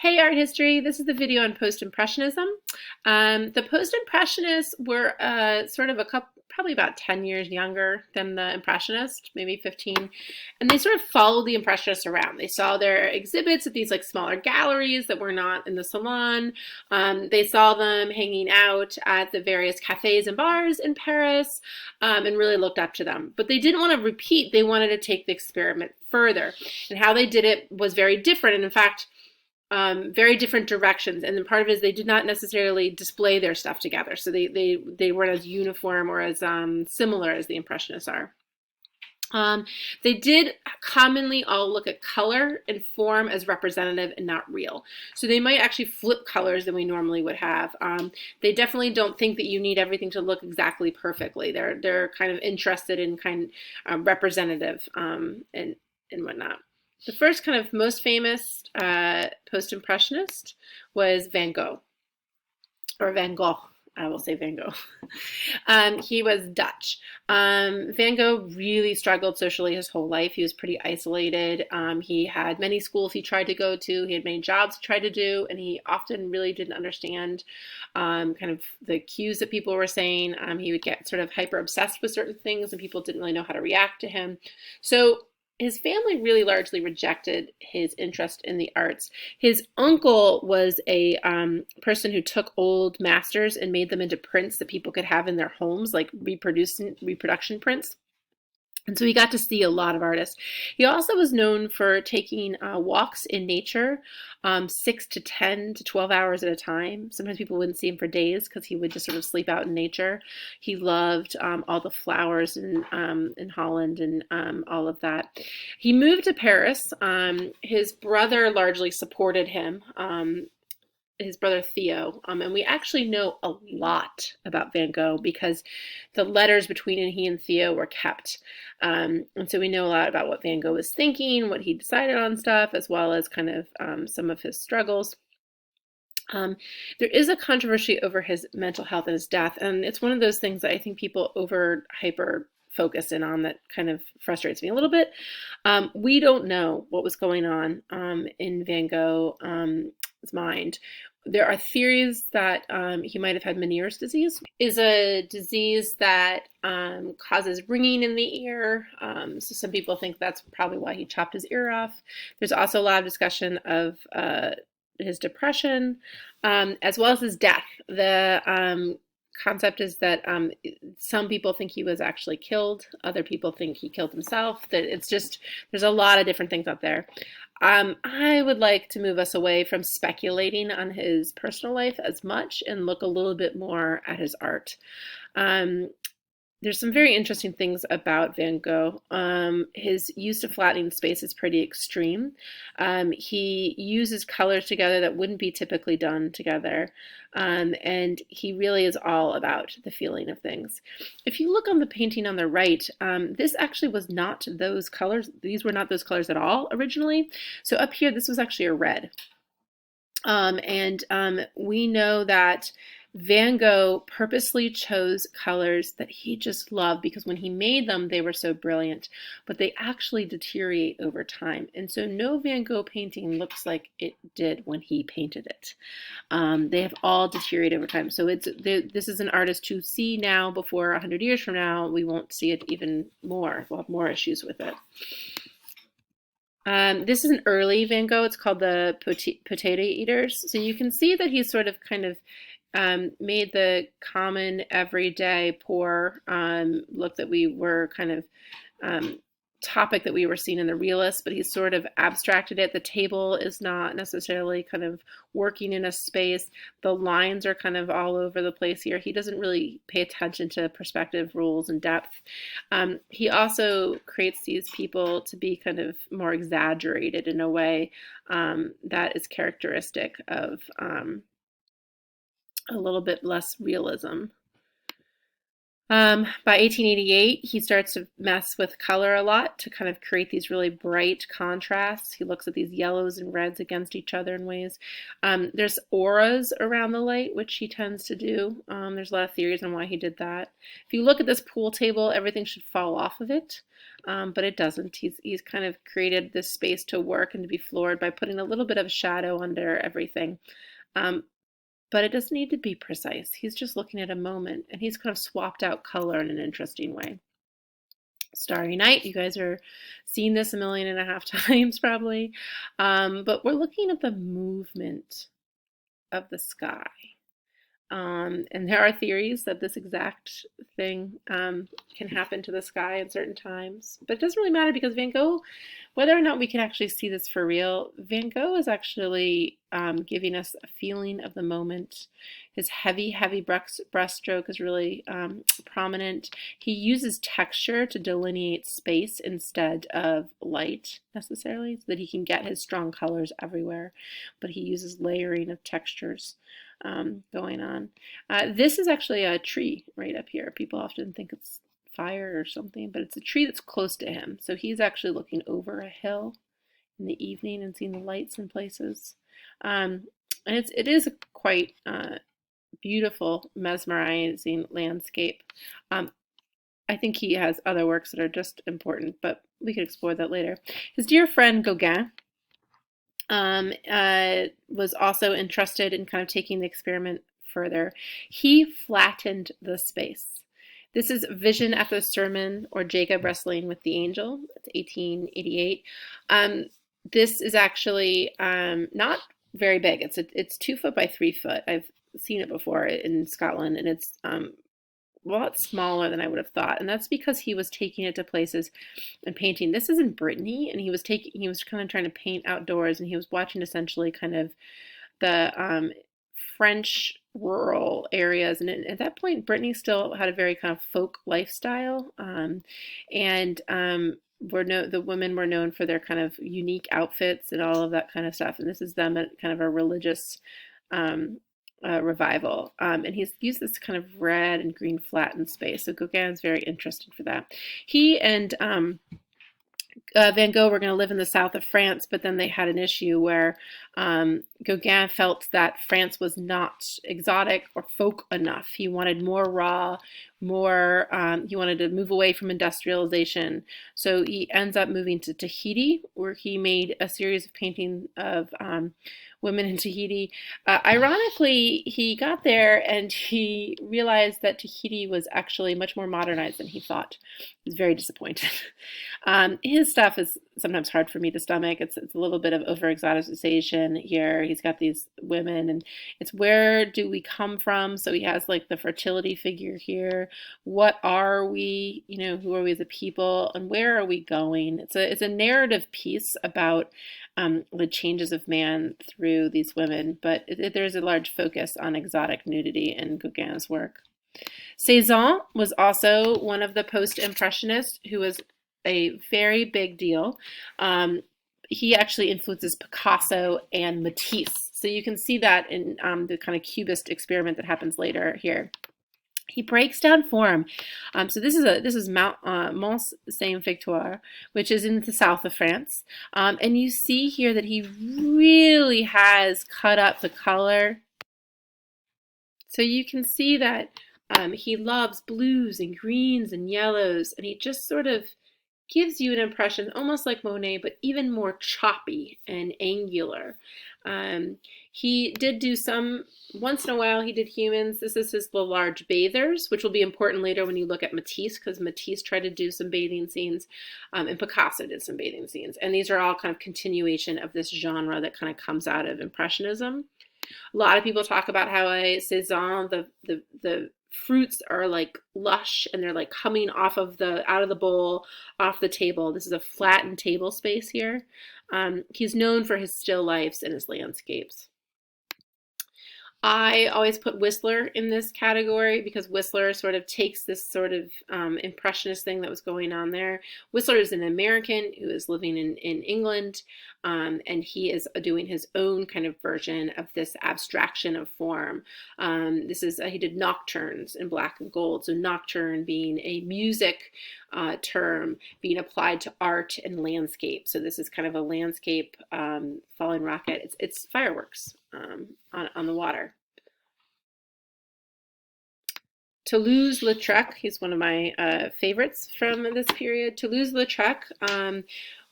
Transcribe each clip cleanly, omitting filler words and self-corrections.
Hey Art History, this is the video on Post-Impressionism. The Post-Impressionists were sort of probably about 10 years younger than the Impressionists, maybe 15, and they sort of followed the Impressionists around. They saw their exhibits at these like smaller galleries that were not in the salon. They saw them hanging out at the various cafes and bars in Paris, and really looked up to them. But they didn't want to repeat, they wanted to take the experiment further. And how they did it was very different, and in fact, very different directions. And then part of it is they did not necessarily display their stuff together. So they weren't as uniform or as similar as the Impressionists are. They did commonly all look at color and form as representative and not real. So they might actually flip colors than we normally would have. They definitely don't think that you need everything to look exactly perfectly. They're kind of interested in kind of representative and whatnot. The first kind of most famous post-impressionist was Van Gogh, or Van Gogh. I will say Van Gogh. He was Dutch. Van Gogh really struggled socially his whole life. He was pretty isolated. He had many schools he tried to go to. He had many jobs he tried to do, and he often really didn't understand kind of the cues that people were saying. He would get sort of hyper obsessed with certain things, and people didn't really know how to react to him. So his family really largely rejected his interest in the arts. His uncle was a person who took old masters and made them into prints that people could have in their homes, like reproduction prints. And so he got to see a lot of artists. He also was known for taking walks in nature, 6 to 10 to 12 hours at a time. Sometimes people wouldn't see him for days because he would just sort of sleep out in nature. He loved all the flowers in Holland and all of that. He moved to Paris. His brother largely supported him. His brother Theo, and we actually know a lot about Van Gogh because the letters between he and Theo were kept, and so we know a lot about what Van Gogh was thinking, what he decided on stuff, as well as kind of some of his struggles. There is a controversy over his mental health and his death, and it's one of those things that I think people hyper focus in on that kind of frustrates me a little bit. We don't know what was going on in Van Gogh's mind. There are theories that he might have had Meniere's disease. Is a disease that causes ringing in the ear. So some people think that's probably why he chopped his ear off. There's also a lot of discussion of his depression, as well as his death. The concept is that some people think he was actually killed. Other people think he killed himself. That it's just, there's a lot of different things out there. I would like to move us away from speculating on his personal life as much and look a little bit more at his art. There's some very interesting things about Van Gogh. His use of flattening space is pretty extreme. He uses colors together that wouldn't be typically done together. And he really is all about the feeling of things. If you look on the painting on the right, this actually was not those colors. These were not those colors at all originally. So up here, this was actually a red. We know that Van Gogh purposely chose colors that he just loved because when he made them, they were so brilliant, but they actually deteriorate over time. And so no Van Gogh painting looks like it did when he painted it. They have all deteriorated over time. So this is an artist to see now. Before 100 years from now, we won't see it even more. We'll have more issues with it. This is an early Van Gogh. It's called the Potato Eaters. So you can see that he's sort of kind of made the common, everyday, poor look that we were kind of topic that we were seeing in the realists, but he's sort of abstracted it. The table is not necessarily kind of working in a space. The lines are kind of all over the place here. He doesn't really pay attention to perspective, rules, and depth. He also creates these people to be kind of more exaggerated in a way that is characteristic of a little bit less realism. By 1888, he starts to mess with color a lot to kind of create these really bright contrasts. He looks at these yellows and reds against each other in ways. There's auras around the light, which he tends to do. There's a lot of theories on why he did that. If you look at this pool table, everything should fall off of it, but it doesn't. He's kind of created this space to work and to be floored by putting a little bit of shadow under everything. Um, but it doesn't need to be precise. He's just looking at a moment, and he's kind of swapped out color in an interesting way. Starry Night, you guys are seeing this 1.5 million times probably, but we're looking at the movement of the sky. And there are theories that this exact thing can happen to the sky at certain times, but it doesn't really matter because Van Gogh, whether or not we can actually see this for real, Van Gogh is actually giving us a feeling of the moment. His heavy, heavy brushstroke is really prominent. He uses texture to delineate space instead of light necessarily, so that he can get his strong colors everywhere, but he uses layering of textures going on. This is actually a tree right up here. People often think it's fire or something, but it's a tree that's close to him. So he's actually looking over a hill in the evening and seeing the lights in places. And it is a quite beautiful, mesmerizing landscape. I think he has other works that are just important, but we could explore that later. His dear friend Gauguin was also interested in kind of taking the experiment further. He flattened the space. This is Vision after the Sermon, or Jacob Wrestling with the Angel. It's 1888. This is actually not very big. It's 2 foot by 3 foot. I've seen it before in Scotland, and it's a lot smaller than I would have thought. And that's because he was taking it to places and painting. This is in Brittany, and he was kind of trying to paint outdoors, and he was watching essentially kind of the French rural areas. And at that point, Brittany still had a very kind of folk lifestyle, and the women were known for their kind of unique outfits and all of that kind of stuff. And this is them at kind of a religious revival. And he's used this kind of red and green flattened space. So Gauguin's very interested for that. He and Van Gogh were going to live in the south of France, but then they had an issue where Gauguin felt that France was not exotic or folk enough. He wanted more raw, more, he wanted to move away from industrialization. So he ends up moving to Tahiti, where he made a series of paintings of women in Tahiti. Ironically, he got there and he realized that Tahiti was actually much more modernized than he thought. He was very disappointed. His stuff is sometimes hard for me to stomach. It's a little bit of over-exoticization here. He's got these women, and it's where do we come from? So he has like the fertility figure here. What are we? Who are we as a people, and where are we going? It's a narrative piece about the changes of man through these women, but there's a large focus on exotic nudity in Gauguin's work. Cézanne was also one of the Post-Impressionists who was a very big deal. He actually influences Picasso and Matisse. So you can see that in the kind of Cubist experiment that happens later here. He breaks down form. So this is Mont Saint-Victoire, which is in the south of France. And you see here that he really has cut up the color. So you can see that he loves blues and greens and yellows, and he just sort of gives you an impression almost like Monet, but even more choppy and angular. He did do once in a while he did humans. This is his The Large Bathers, which will be important later when you look at Matisse, because Matisse tried to do some bathing scenes, and Picasso did some bathing scenes. And these are all kind of continuation of this genre that kind of comes out of Impressionism. A lot of people talk about how Cézanne, the fruits are like lush and they're like coming out of the bowl, off the table. This is a flattened table space here. He's known for his still lifes and his landscapes. I always put Whistler in this category because Whistler sort of takes this sort of impressionist thing that was going on there. Whistler is an American who is living in England, and he is doing his own kind of version of this abstraction of form. This is he did nocturnes in black and gold. So nocturne being a music term being applied to art and landscape. So this is kind of a landscape falling rocket. It's fireworks on the water. Toulouse-Lautrec, he's one of my favorites from this period. Toulouse-Lautrec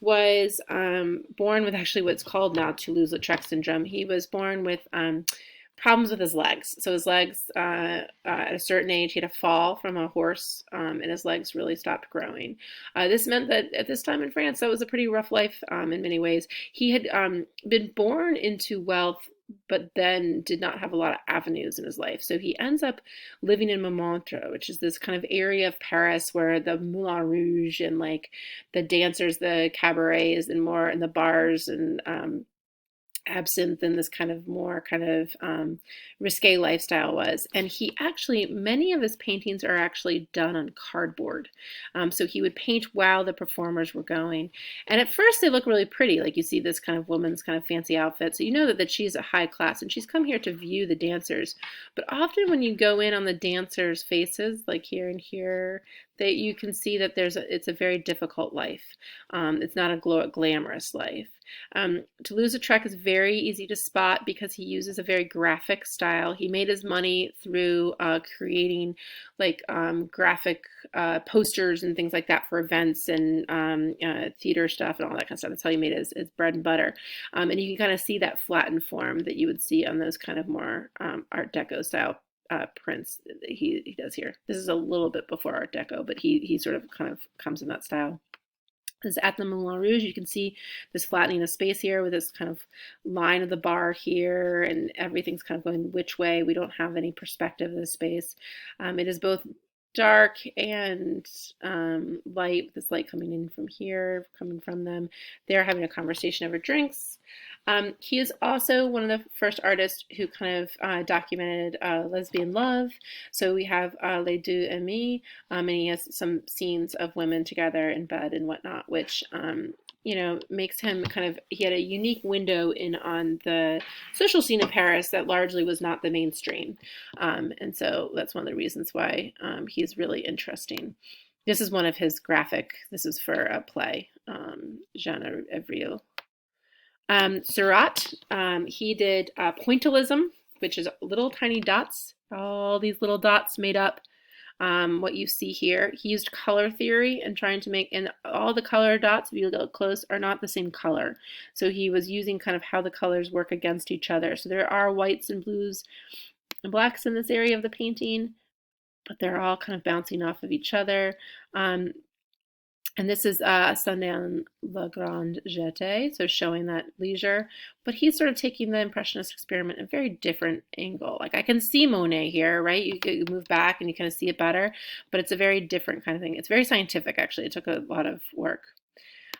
was born with actually what's called now Toulouse-Lautrec syndrome. He was born with problems with his legs. So his legs, at a certain age, he had a fall from a horse, and his legs really stopped growing. This meant that at this time in France, that was a pretty rough life in many ways. He had been born into wealth, but then did not have a lot of avenues in his life. So he ends up living in Montmartre, which is this kind of area of Paris where the Moulin Rouge and like the dancers, the cabarets and the bars and absinthe and this kind of more kind of risque lifestyle was. And he actually, many of his paintings are actually done on cardboard. So he would paint while the performers were going. And at first they look really pretty. Like you see this kind of woman's kind of fancy outfit. So you know that she's a high class and she's come here to view the dancers. But often when you go in on the dancers' faces, like here and here, that you can see that it's a very difficult life. It's not a glamorous life. Toulouse-Lautrec is very easy to spot because he uses a very graphic style. He made his money through creating like graphic posters and things like that for events and theater stuff and all that kind of stuff. That's how he made his bread and butter. And you can kind of see that flattened form that you would see on those kind of more Art Deco style prints that he does here. This is a little bit before Art Deco, but he sort of kind of comes in that style. Is at the Moulin Rouge, you can see this flattening of space here with this kind of line of the bar here, and everything's kind of going which way. We don't have any perspective of the space. It is both dark and light, this light coming in from here, coming from them. They're having a conversation over drinks. He is also one of the first artists who kind of documented lesbian love. So we have Les Deux Amies, and he has some scenes of women together in bed and whatnot, which makes him kind of, he had a unique window in on the social scene of Paris that largely was not the mainstream. And so that's one of the reasons why he's really interesting. This is one of his this is for a play, Jean Avril. Seurat, he did pointillism, which is little tiny dots, all these little dots made up what you see here. He used color theory and trying to make, and all the color dots, if you look close, are not the same color. So he was using kind of how the colors work against each other. So there are whites and blues and blacks in this area of the painting, but they're all kind of bouncing off of each other. And this is Sunday on La Grande Jetée, so showing that leisure. But he's sort of taking the Impressionist experiment in a very different angle. Like I can see Monet here, right? You move back and you kind of see it better, but it's a very different kind of thing. It's very scientific, actually. It took a lot of work.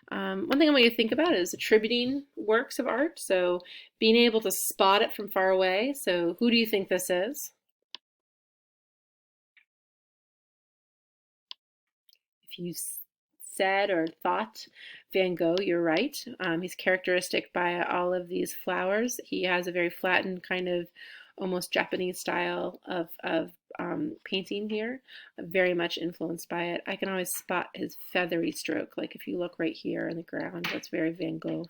One thing I want you to think about is attributing works of art. So being able to spot it from far away. So who do you think this is? If you said or thought Van Gogh, you're right. He's characteristic by all of these flowers. He has a very flattened kind of almost Japanese style of painting here, very much influenced by it. I can always spot his feathery stroke, like if you look right here on the ground, that's very Van Gogh.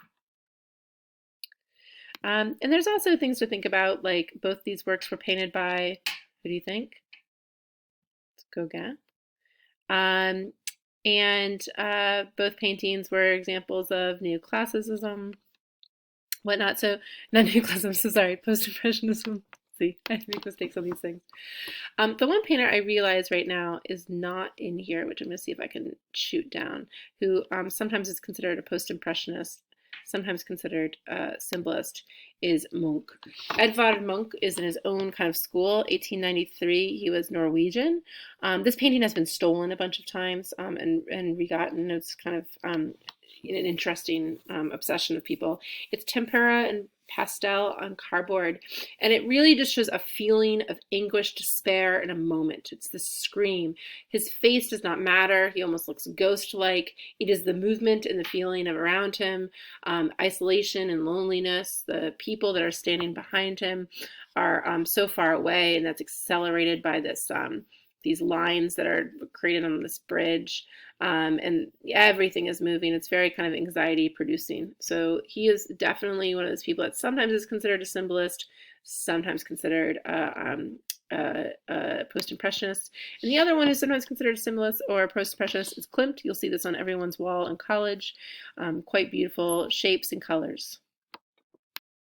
And there's also things to think about, like both these works were painted by, who do you think? It's Gauguin. And both paintings were examples of neoclassicism, whatnot. So, not neoclassicism, so sorry, post-impressionism. See, I make mistakes on these things. The one painter I realize right now is not in here, which I'm going to see if I can shoot down, who sometimes is considered a post-impressionist, sometimes considered a symbolist, is Munch. Edvard Munch is in his own kind of school. 1893, he was Norwegian. This painting has been stolen a bunch of times and regotten. It's kind of an interesting obsession of people. It's tempera and pastel on cardboard, and it really just shows a feeling of anguish, despair in a moment. It's the scream. His face does not matter. He almost looks ghost-like. It is the movement and the feeling of around him, isolation and loneliness. The people that are standing behind him are so far away, and that's accelerated by this these lines that are created on this bridge, and everything is moving. It's very kind of anxiety producing. So he is definitely one of those people that sometimes is considered a symbolist, sometimes considered post-impressionist. And the other one who's sometimes considered a symbolist or post-impressionist is Klimt. You'll see this on everyone's wall in college. Quite beautiful shapes and colors.